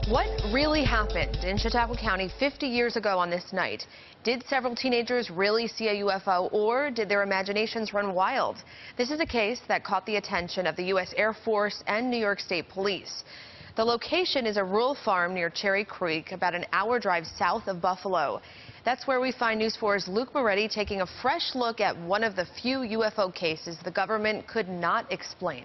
What really happened in Chautauqua County 50 years ago on this night? Did several teenagers really see a UFO, or did their imaginations run wild? This is a case that caught the attention of the U.S. Air Force and New York State Police. The location is a rural farm near Cherry Creek, about an hour drive south of Buffalo. That's where we find News 4's Luke Moretti taking a fresh look at one of the few UFO cases the government could not explain.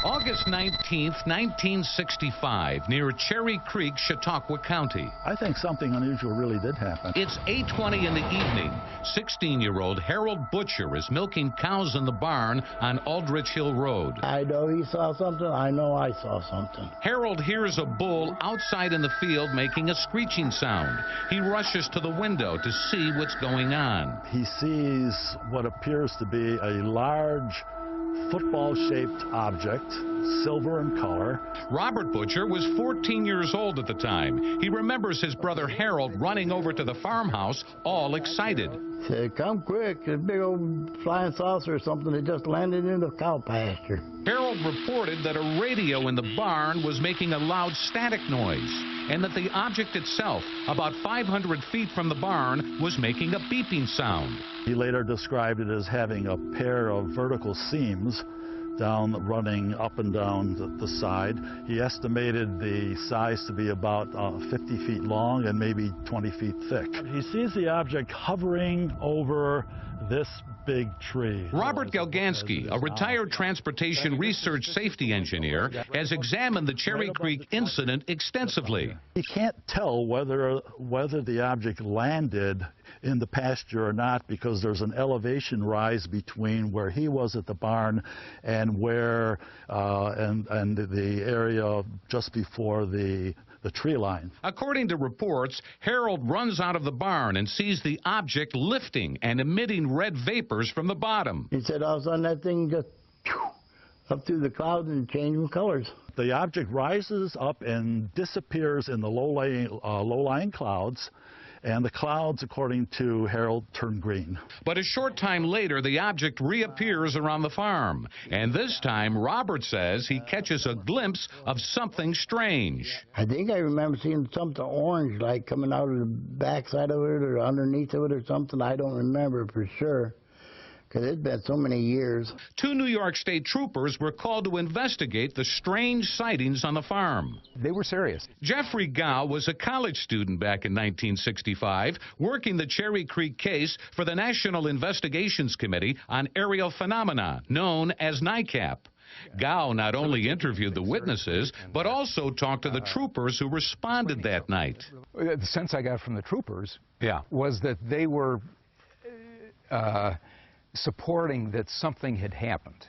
August 19th, 1965, near Cherry Creek, Chautauqua County. I think something unusual really did happen. It's 8:20 in the evening. 16-year-old Harold Butcher is milking cows in the barn on Aldrich Hill Road. I know he saw something. I know I saw something. Harold hears a bull outside in the field making a screeching sound. He rushes to the window to see what's going on. He sees what appears to be a large football-shaped object, silver in color. Robert Butcher was 14 years old at the time. He remembers his brother Harold running over to the farmhouse, all excited. He said, "Come quick, a big old flying saucer or something that just landed in the cow pasture." Harold reported that a radio in the barn was making a loud static noise, and that the object itself, about 500 feet from the barn, was making a beeping sound. He later described it as having a pair of vertical seams running up and down the side. He estimated the size to be about 50 feet long and maybe 20 feet thick. He sees the object hovering over this big tree. Robert Galgansky, a retired transportation research safety engineer, has examined the Cherry Creek incident extensively. He can't tell whether the object landed in the pasture or not, because there's an elevation rise between where he was at the barn and where and the area just before the tree line. According to reports, Harold runs out of the barn and sees the object lifting and emitting red vapors from the bottom. He said all of a sudden that thing just up through the clouds and changing colors. The object rises up and disappears in the low-lying clouds, and the clouds, according to Harold, turn green. But a short time later, the object reappears around the farm. And this time, Robert says he catches a glimpse of something strange. I think I remember seeing something orange, like coming out of the backside of it or underneath of it or something. I don't remember for sure, because it's been so many years. 2 New York State troopers were called to investigate the strange sightings on the farm. They were serious. Jeffrey Gow was a college student back in 1965, working the Cherry Creek case for the National Investigations Committee on Aerial Phenomena, known as NICAP. Gow not only interviewed the witnesses, but also talked to the troopers who responded that night. The sense I got from the troopers was that they were supporting that something had happened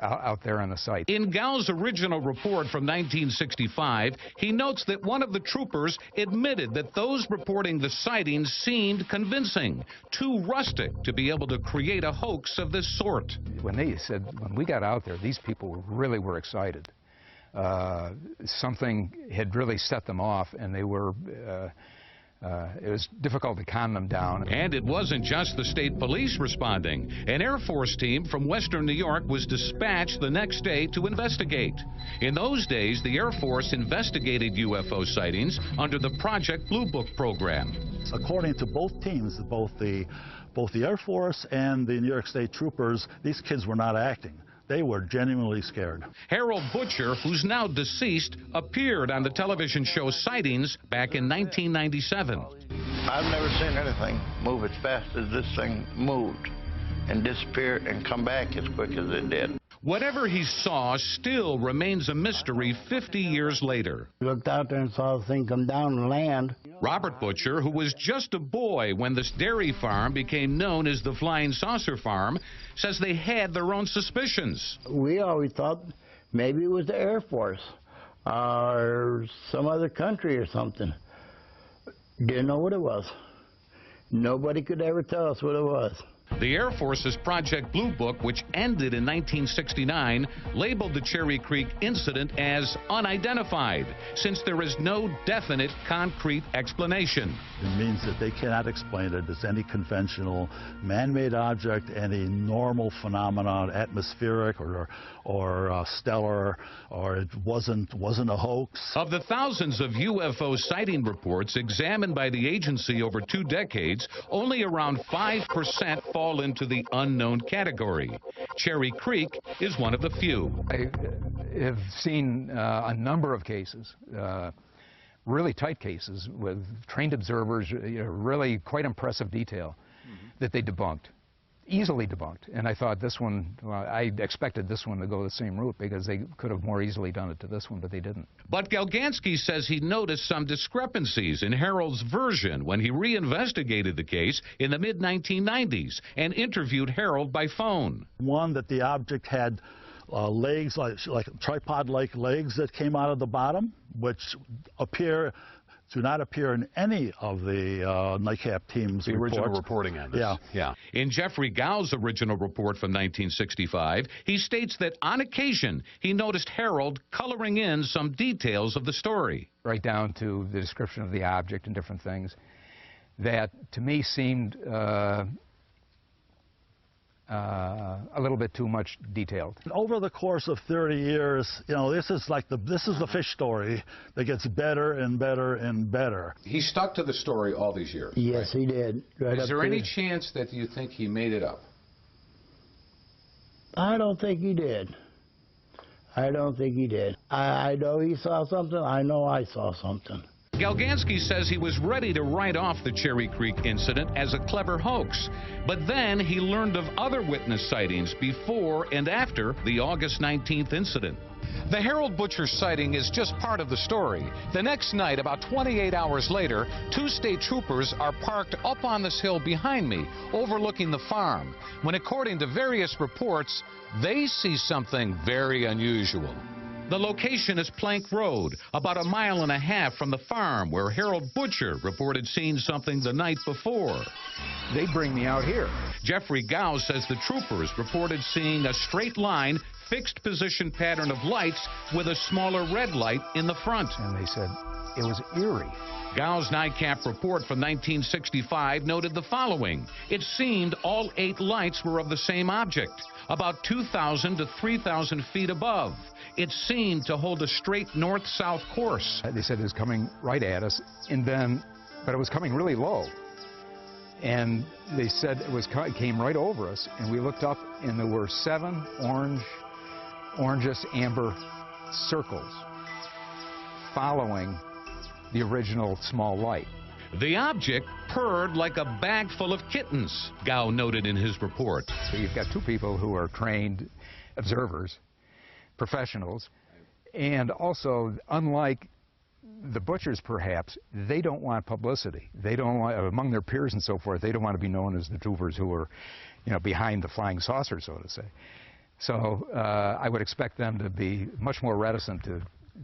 out there on the site. In Gow's original report from 1965, he notes that one of the troopers admitted that those reporting the sightings seemed convincing, too rustic to be able to create a hoax of this sort. When they said, when we got out there, these people really were excited. Something had really set them off, and they were it was difficult to calm them down. And it wasn't just the state police responding. An Air Force team from Western New York was dispatched the next day to investigate. In those days, the Air Force investigated UFO sightings under the Project Blue Book program. According to both teams, both the Air Force and the New York State troopers, these kids were not acting. They were genuinely scared. Harold Butcher, who's now deceased, appeared on the television show Sightings back in 1997. I've never seen anything move as fast as this thing moved and disappear and come back as quick as it did. Whatever he saw still remains a mystery 50 years later. We looked out there and saw the thing come down and land. Robert Butcher, who was just a boy when this dairy farm became known as the Flying Saucer Farm, says they had their own suspicions. We always thought maybe it was the Air Force or some other country or something. Didn't know what it was. Nobody could ever tell us what it was. The Air Force's Project Blue Book, which ended in 1969, labeled the Cherry Creek incident as unidentified, since there is no definite, concrete explanation. It means that they cannot explain it as any conventional man-made object, any normal phenomenon, atmospheric or stellar, or it wasn't a hoax. Of the thousands of UFO sighting reports examined by the agency over 2 decades, only around 5% fall into the unknown category. Cherry Creek is one of the few. I have seen a number of cases, really tight cases with trained observers, really quite impressive detail that they debunked. Easily debunked. And I thought this one, well, I expected this one to go the same route because they could have more easily done it to this one, but they didn't. But Galgansky says he noticed some discrepancies in Harold's version when he reinvestigated the case in the mid-1990s and interviewed Harold by phone. One, that the object had legs, like tripod-like legs that came out of the bottom, which do not appear in any of the NICAP team's the reports. Original reporting on this. Yeah. In Jeffrey Gow's original report from 1965, he states that on occasion he noticed Harold coloring in some details of the story. Right down to the description of the object and different things that to me seemed a little bit too much detailed. Over the course of 30 years, this is the fish story that gets better and better and better. He stuck to the story all these years. Yes, right? He did. Right. Is there any chance that you think he made it up? I don't think he did. I don't think he did. I know he saw something. I know I saw something. Galgansky says he was ready to write off the Cherry Creek incident as a clever hoax, but then he learned of other witness sightings before and after the August 19th incident. The Harold Butcher sighting is just part of the story. The next night, about 28 hours later, 2 state troopers are parked up on this hill behind me, overlooking the farm, when according to various reports, they see something very unusual. The location is Plank Road, about 1.5 miles from the farm where Harold Butcher reported seeing something the night before. They bring me out here. Jeffrey Gow says the troopers reported seeing a straight line, fixed position pattern of lights with a smaller red light in the front. And they said it was eerie. Gow's NICAP report from 1965 noted the following. It seemed all 8 lights were of the same object, about 2,000 to 3,000 feet above. It seemed to hold a straight north-south course. They said it was coming right at us, but it was coming really low. And they said it came right over us, and we looked up, and there were 7 orangish amber circles following the original small light. The object purred like a bag full of kittens, Gow noted in his report. So you've got 2 people who are trained observers, professionals, and also, unlike the Butchers perhaps, they don't want publicity. They don't want, among their peers and so forth, they don't want to be known as the troopers who are, behind the flying saucer, so to say. So I would expect them to be much more reticent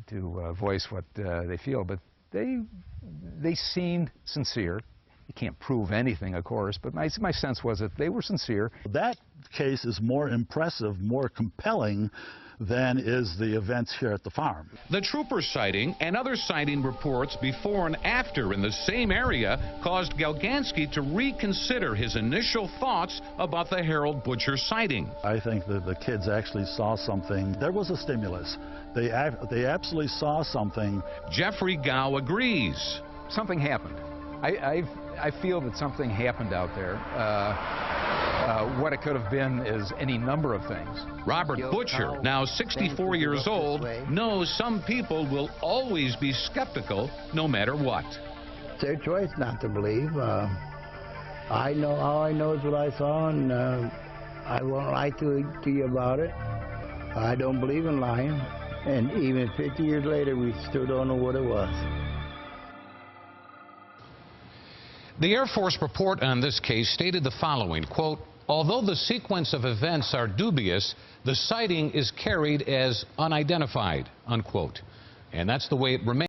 to voice what they feel, but they seemed sincere. You can't prove anything, of course, but my sense was that they were sincere. That case is more impressive, more compelling than is the events here at the farm. The trooper sighting and other sighting reports before and after in the same area caused Galgansky to reconsider his initial thoughts about the Harold Butcher sighting. I think that the kids actually saw something. There was a stimulus. They absolutely saw something. Jeffrey Gow agrees. Something happened. I feel that something happened out there. What it could have been is any number of things. Robert Butcher, now 64 years old, knows some people will always be skeptical no matter what. It's their choice not to believe. All I know is what I saw, and I won't lie to you about it. I don't believe in lying, and even 50 years later, we still don't know what it was. The Air Force report on this case stated the following, quote, although the sequence of events are dubious, the sighting is carried as unidentified, unquote. And that's the way it remains.